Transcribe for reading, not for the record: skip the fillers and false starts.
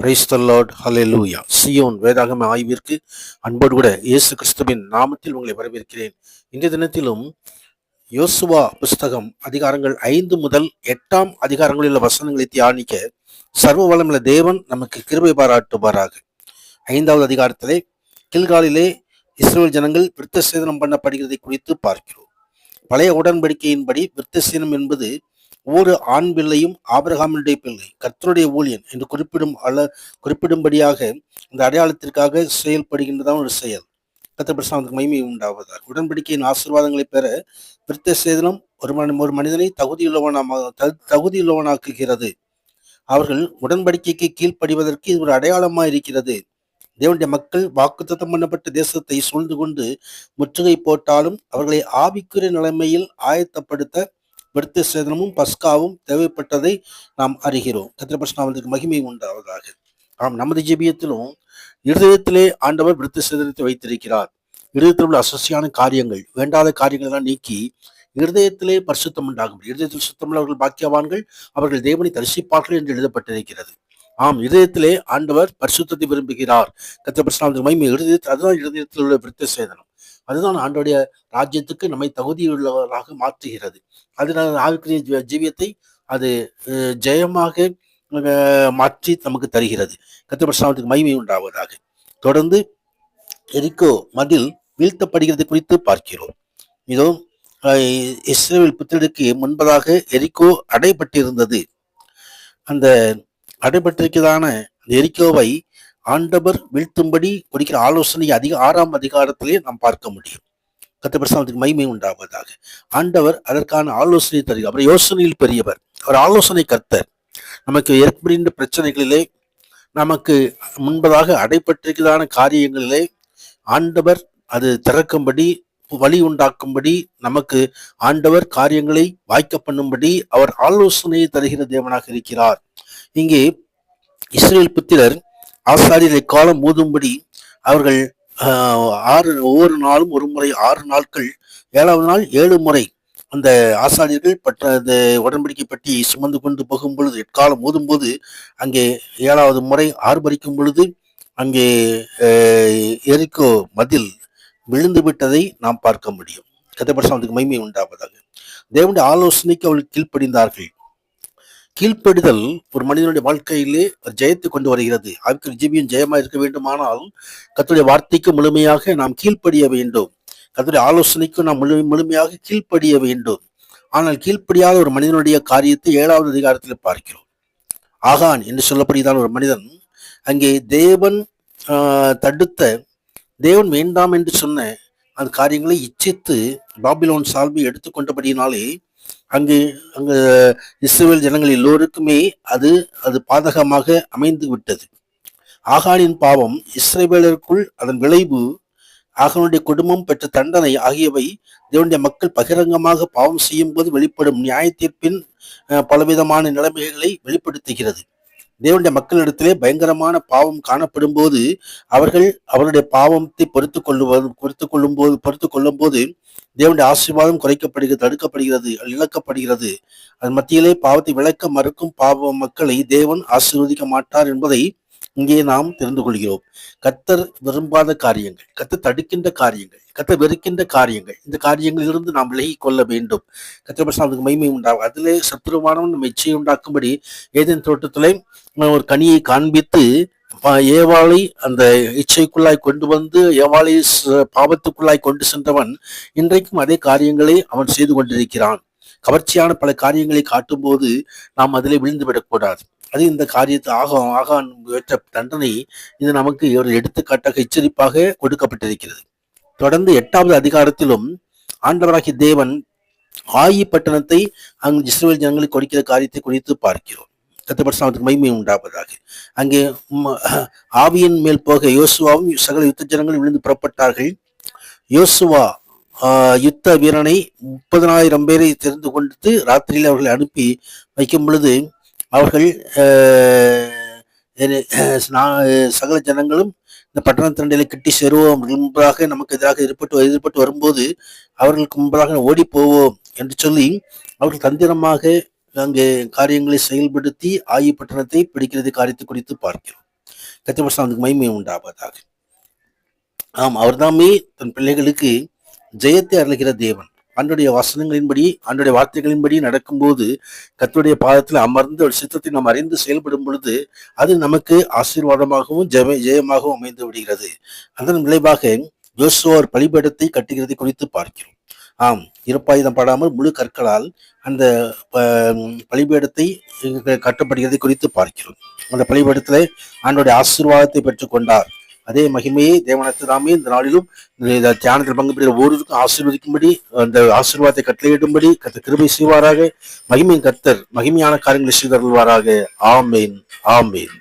Praise the Lord, hallelujah. Zion வேதாகம ஆய்விற்கு அன்போடு கூட இயேசு கிறிஸ்துவின் நாமத்தில் உங்களை வரவேற்கிறேன். இன்றைய தினத்திலும் யோசுவா புஸ்தகம் அதிகாரங்கள் 5 முதல் 8 அதிகாரங்களில் உள்ள வசனங்களை தியானிக்க சர்வ வல்லமையுள்ள தேவன் நமக்கு கிருபை பாராட்டுவாராக. 5வது அதிகாரத்திலே கில்காலிலே இஸ்ரவேல் ஜனங்கள் விருத்தசேதனம் பண்ணப்படுகிறதை குறித்து பார்க்கிறோம். பழைய உடன்படிக்கையின்படி விருத்தசேதனம் என்பது ஒவ்வொரு ஆண் பிள்ளையும் ஆபிரகாமினுடைய பிள்ளை, கர்த்தருடைய ஊழியன் என்று குறிப்பிடும்படியாக இந்த அடையாளத்திற்காக செயல்படுகின்றதான ஒரு செயல். கர்த்தர் பிரசன்னத்துக்கு மகிமை உண்டாவதாக. உடன்படிக்கையின் ஆசீர்வாதங்களை பெற விருத்தசேதனம் ஒரு மனிதனை தகுதியுள்ளவனாக்குகிறது. அவர்கள் உடன்படிக்கைக்கு கீழ்ப்படிவதற்கு இது ஒரு அடையாளமா இருக்கிறது. தேவனுடைய மக்கள் வாக்குத்தத்தம் பண்ணப்பட்ட தேசத்தை சூழ்ந்து கொண்டு முற்றுகை போட்டாலும் அவர்களை ஆவிக்குரிய நிலைமையில் ஆயத்தப்படுத்த விருத்தசேதனமும் பஸ்காவும் தேவைப்பட்டதை நாம் அறிகிறோம். கர்த்தர் பிரசன்னத்துக்கு மகிமை உண்டாவதாக. நமது ஜெபியத்திலும் இருதயத்திலே ஆண்டவர் விருத்தசேதனத்தை வைத்திருக்கிறார். இருதயத்தில் உள்ள அசசியான காரியங்கள், வேண்டாத காரியங்கள் எல்லாம் நீக்கி இருதயத்திலே பரிசுத்தம் உண்டாகும். இருதயத்தில் சுத்தமுள்ளவர்கள் பாக்கியவான்கள், அவர்கள் தேவனை தரிசிப்பார்கள் என்று எழுதப்பட்டிருக்கிறது. இதயத்திலே ஆண்டவர் பரிசுத்தத்தை விரும்புகிறார். கர்த்தர் பிரசன்னத்துக்கு மகிமை. அதுதான் இருதயத்தில் உள்ள விருத்தசேதனம். அதுதான் ஆண்டோடைய ராஜ்யத்துக்கு நம்மை தகுதியுள்ளவராக மாற்றுகிறது. அதனால ஆவிக்குரிய ஜீவியத்தை அது ஜெயமாக மாற்றி நமக்கு தருகிறது. கர்த்தர் பிரசன்னத்துக்கு மகிமை உண்டாவதாக. தொடர்ந்து எரிகோ மதில் வீழ்த்தப்படுகிறது குறித்து பார்க்கிறோம். இதோ இஸ்ரவேல் புத்திரருக்கு முன்பதாக எரிகோ அடைபட்டிருந்தது. அந்த அடைபட்டிருக்கிறதான எரிகோவை ஆண்டவர் வீழ்த்தும்படி கொடுக்கிற ஆலோசனை 6ஆம் அதிகாரத்திலே நாம் பார்க்க முடியும். கர்த்தர் பிரசன்னத்துக்கு மகிமை உண்டாவதாக. ஆண்டவர் அதற்கான ஆலோசனை தருகிறார். அவர் யோசனையில் பெரியவர், அவர் ஆலோசனை கர்த்தர். நமக்கு ஏற்படுகின்ற பிரச்சனைகளிலே, நமக்கு முன்பதாக அடைபட்டிருக்கிறதான காரியங்களிலே ஆண்டவர் அது திறக்கும்படி, வழி உண்டாக்கும்படி, நமக்கு ஆண்டவர் காரியங்களை வாய்க்க பண்ணும்படி அவர் ஆலோசனையை தருகிற தேவனாக இருக்கிறார். இங்கே இஸ்ரவேல் புத்திரர் ஆசாரியரை காலம் மூதும்படி அவர்கள் ஒவ்வொரு நாளும் ஒரு முறை 6 நாட்கள், 7வது நாள் 7 முறை அந்த ஆசாரியர்கள் அந்த உடன்படிக்கை பற்றி சுமந்து கொண்டு போகும் பொழுது, எக்காலம் மோதும் போது அங்கே 7வது முறை ஆர்ப்பரிக்கும் பொழுது அங்கே எரிகோ மதில் விழுந்து விட்டதை நாம் பார்க்க முடியும். கர்த்தர் பிரசன்னத்துக்கு மகிமை உண்டாவதாக. தேவனுடைய ஆலோசனைக்கு அவர்கள் கீழ்ப்படிந்தார்கள். கீழ்ப்படிதல் ஒரு மனிதனுடைய வாழ்க்கையிலே ஜெயத்தை கொண்டு வருகிறது. ஆவிக்குரிய ஜீவியம் ஜெயமா இருக்க வேண்டுமானால் கர்த்தருடைய வார்த்தைக்கு முழுமையாக நாம் கீழ்ப்படிய வேண்டும். கர்த்தருடைய ஆலோசனைக்கு நாம் முழுமையாக கீழ்ப்படிய வேண்டும். ஆனால் கீழ்ப்படியாத ஒரு மனிதனுடைய காரியத்தை 7வது அதிகாரத்தில் பார்க்கிறோம். ஆகான் என்று சொல்லப்படுகிறான் ஒரு மனிதன். அங்கே தேவன் தடுத்த, தேவன் வேண்டாம் என்று சொன்ன அந்த காரியங்களை இச்சித்து பாபிலோன் சால்வை எடுத்துக்கொண்டபடியினாலே அங்கு இஸ்ரவேல் ஜனங்கள் எல்லோருக்குமே அது பாதகமாக அமைந்து விட்டது. ஆகானின் பாவம், இஸ்ரவேலருக்குள் அதன் விளைவு, ஆகானுடைய குடும்பம் பெற்ற தண்டனை ஆகியவை தேவனுடைய மக்கள் பகிரங்கமாக பாவம் செய்யும் போது வெளிப்படும் நியாய தீர்ப்பின் பலவிதமான நிலைமைகளை வெளிப்படுத்துகிறது. தேவனுடைய மக்களிடத்திலே பயங்கரமான பாவம் காணப்படும் போது அவருடைய பாவத்தை பொறுத்து கொள்ளும் போது தேவனுடைய ஆசீர்வாதம் குறைக்கப்படுகிறது, தடுக்கப்படுகிறது, இழக்கப்படுகிறது. அதன் மத்தியிலே பாவத்தை விளக்க மறுக்கும் பாவ மக்களை தேவன் ஆசீர்வதிக்க மாட்டார் என்பதை இங்கே நாம் தெரிந்து கொள்கிறோம். கர்த்தர் விரும்பாத காரியங்கள், கர்த்தர் தடுக்கின்ற காரியங்கள், கர்த்தர் வெறுக்கின்ற காரியங்கள், இந்த காரியங்களிலிருந்து நாம் விலகிக் கொள்ள வேண்டும். கர்த்தர் அதுக்கு மகிமை உண்டாகும். அதிலே சத்துருவானவன் நம்ம இச்சையை உண்டாக்கும்படி ஏதேன் தோட்டத்திலே ஒரு கனியை காண்பித்து ஏவாளை அந்த இச்சைக்குள்ளாய் கொண்டு வந்து ஏவாளை பாவத்துக்குள்ளாய் கொண்டு சென்றவன் இன்றைக்கும் அதே காரியங்களை அவன் செய்து கொண்டிருக்கிறான். கவர்ச்சியான பல காரியங்களை காட்டும் போது நாம் அதிலே விழுந்து விடக்கூடாது. அது இந்த காரியத்தை ஆகான் ஏற்ற தண்டனை இது நமக்கு ஒரு எடுத்துக்காட்டாக எச்சரிப்பாக கொடுக்கப்பட்டிருக்கிறது. தொடர்ந்து 8வது அதிகாரத்திலும் ஆண்டவராகிய தேவன் ஆயி பட்டணத்தை அங்கு இஸ்ரவேல் ஜனங்களுக்கு கொடுக்கிற காரியத்தை குறித்து பார்க்கிறோம். கர்த்தருக்கு மகிமை உண்டாவதாக. அங்கே ஆவியின் மேல் போக யோசுவாவும் சகல யுத்த ஜனங்களும் விழுந்து புறப்பட்டார்கள். யோசுவா யுத்த வீரனை 30,000 பேரை தெரிந்து கொண்டு ராத்திரியில் அவர்களை அனுப்பி வைக்கும் பொழுது அவர்கள் சகல ஜனங்களும் இந்த பட்டணத்திரண்டை கட்டி சேருவோம் முன்பாக நமக்கு எதிராக எதிர்பட்டு வரும்போது அவர்களுக்கு முன்பாக ஓடி போவோம் என்று சொல்லி அவர்கள் தந்திரமாக அங்கே காரியங்களை செயல்படுத்தி ஆயி பட்டணத்தை பிடிக்கிறது காரியத்தை குறித்து பார்க்கிறோம். கர்த்தருக்கு மகிமை உண்டாவதாக. அவர்தாமே தன் பிள்ளைகளுக்கு ஜெயத்தை அருளுகிற தேவன். ஆண்டுடைய வசனங்களின்படி ஆண்டுடைய வார்த்தைகளின்படி நடக்கும்போது கர்த்தருடைய பாதத்தில் அமர்ந்து ஒரு சித்தத்தை நாம் அறிந்து செயல்படும் பொழுது அது நமக்கு ஆசீர்வாதமாகவும் ஜெயமாகவும் அமைந்து விடுகிறது. அதன் விளைவாக யோசுவா ஒரு பலிபீடத்தை கட்டுகிறதை குறித்து பார்க்கிறோம். இருப்பாயுதம் படாமல் முழு கற்களால் அந்த பலிபீடத்தை கட்டப்படுகிறதை குறித்து பார்க்கிறோம். அந்த பலிபீடத்திலே ஆண்டோடைய ஆசீர்வாதத்தை பெற்றுக் கொண்டார். அதே மகிமையை தேவனத்தினாமே இந்த நாளிலும் தியானத்தில் பங்கு பெறுகிற ஒவ்வொருவருக்கும் ஆசீர்வதிக்கும்படி அந்த ஆசீர்வாதத்தை கட்டளையிடும்படி கர்த்தர் கிருபை செய்வாராக. மகிமையின் கர்த்தர் மகிமையான காரியங்களை செய்தருள்வாராக. ஆமேன், ஆமேன்.